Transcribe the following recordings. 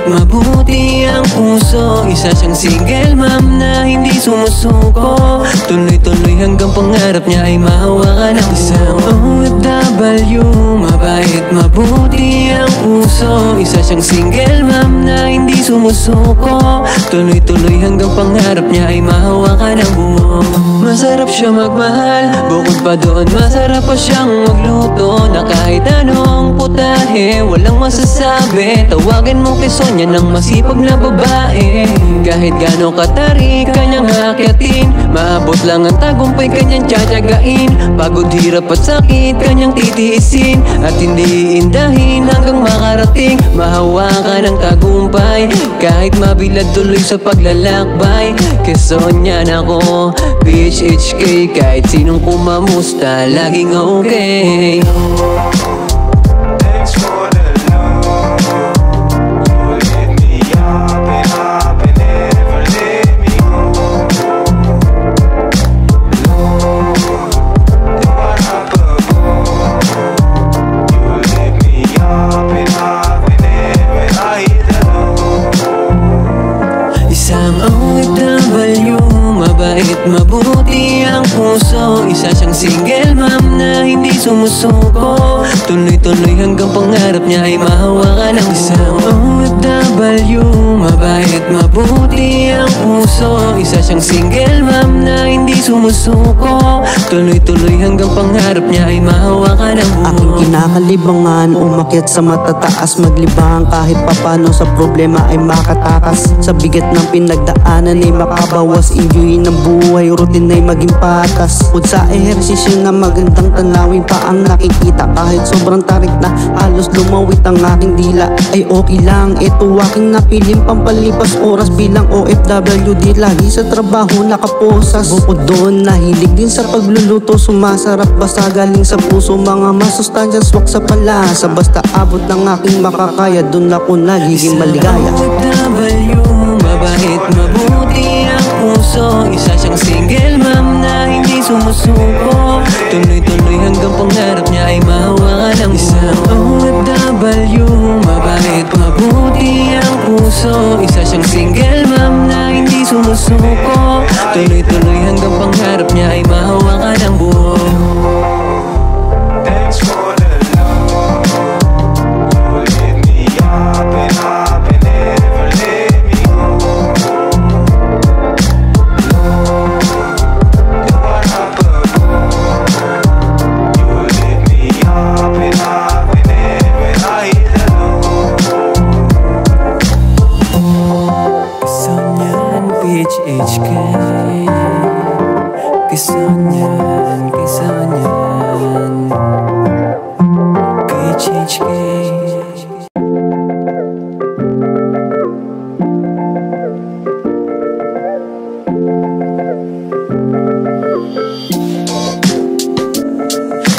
mabuti ang puso. Isa siyang single mom na hindi sumusuko. Tuloy-tuloy hanggang pangarap niya ay mahawakan ng isang OFW. Mabait, mabuti ang puso. Isa siyang single mom na hindi sumusuko. Tuloy-tuloy hanggang pangarap niya ay mahawakan ng buo. Masarap siya magmahal, bukod pa doon masarap pa siyang magluto. Na kahit anong putahe, walang masasabi. Tawagan mo kay Sonia ng masipag na babae. Kahit gano'ng katarik kanyang akyatin, maabot lang ang tagumpay kanyang tiyatiyagain. Pagod, hirap at sakit kanyang titiisin, at hindi iindahin hanggang makarating mahawakan ng tagumpay. Kahit mabilad tuloy sa paglalakbay, kay Sonia na ko PHHK. Kahit sinong kumamusta, laging okay. Isang OFW, mabait, mabuti ang puso. Isa siyang single mom na hindi sumusuko. Tuloy-tuloy hanggang pangarap niya ay mahawakan ng isang OFW. Mabait, mabuti ang puso. Isa siyang single mom na hindi sumusuko. Tuloy-tuloy hanggang pangarap niya ay mahawakan ng buo. Aking kinakalibangan, umakyat sa matataas, maglibang kahit papano sa problema ay makatakas. Sa bigat ng pinagdaanan ay makabawas, enjoyin ng buhay, routine ay maging patas. Bukod sa ehersisyo na magandang tanawin pa ang nakikita, kahit sobrang tarik na halos lumawit ang aking dila, ay okay lang. Ito aking napiling pampalipas oras bilang OFW, di lagi sa trabaho nakaposas. Bukod doon, nahilig din sa pagluluto, sumasarap basta galing sa puso. Mga masustansya, swak sa palasa, basta abot ng aking makakaya, dun ako nagiging maligaya. OFW, mabait, mabuti ang puso. Isa siyang single mom na hindi sumusuko. Tuloy-tuloy hanggang pangarap niya ay mahawakan ng isang OFW. Mabait, mabuti ang puso. Isa siyang single mom na hindi sumusuko. Tuloy-tuloy hanggang pangarap niya ay mahawakan ng buo. PHHK, Kisonyan, Kisonyan, PHHK.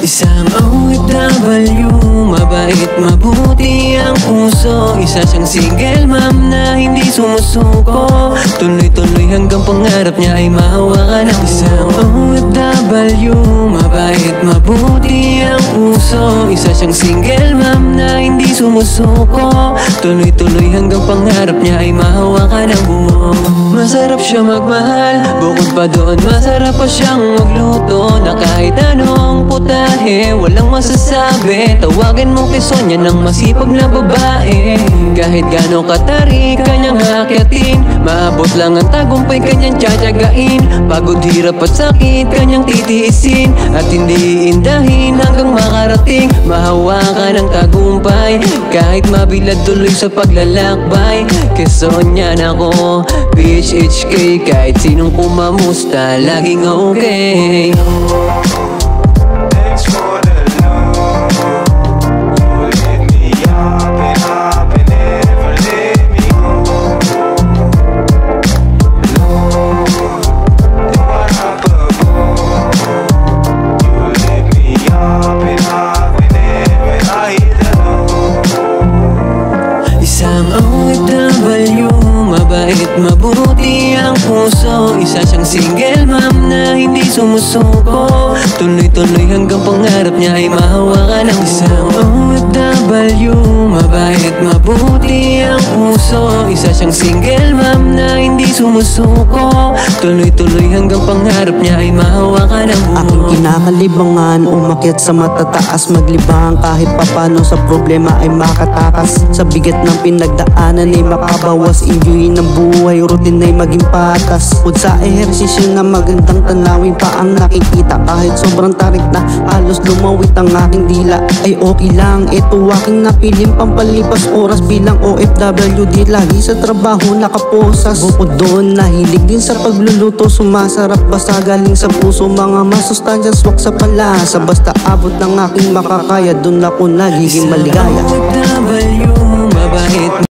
Isang OFW, mabait, mabuti ang puso. Isa siyang single mom na hindi sumusuko. Tuloy-tuloy hanggang pangarap niya ay mahawakan ng isang OFW. Mabait, mabuti ang puso. Isa siyang single mom na hindi sumusuko. Tuloy-tuloy hanggang pangarap niya ay mahawakan ng buo. Masarap siya magmahal, bukod pa doon masarap pa siyang magluto. Na kahit anong putahe, walang masasabi. Tawagan mo kay Sonia ng masipag na babae. Kahit gano'ng katarik kanyang akyatin, maabot lang ang tagumpay kanyang tiyatiyagain. Pagod, hirap at sakit kanyang titiisin, at hindi iindahin hanggang makarating mahawakan ng tagumpay. Kahit mabilad tuloy sa paglalakbay, kay Sonia na ko PHHK. Kahit sinong kumamusta, laging okay. Isang OFW, mabait, mabuti ang puso. Isa siyang single mom na hindi sumusuko. Tuloy-tuloy hanggang pangarap niya ay mahawakan ng isang OFW. Mabait, mabuti ang puso. Isa siyang single mom na hindi sumusuko. Tuloy-tuloy hanggang pangarap niya ay mahawakan ng buo. Aking kinakalibangan, umakyat sa matataas, maglibang kahit papano sa problema ay makatakas. Sa bigat ng pinagdaanan ay makabawas, enjoyin ng buhay, routine ay maging patas. Bukod sa ehersisyo na magandang tanawin pa ang nakikita, kahit sobrang tarik na halos lumawit ang aking dila, ay okay lang. Ito aking napiling pampalipas oras bilang OFW, di lagi sa trabaho nakaposas. Bukod doon, nahilig din sa pagluluto, sumasarap basta galing sa puso. Mga masustansya swak sa palasa, basta abot ng aking makakaya, dun ako nagiging maligaya. OFW, mabait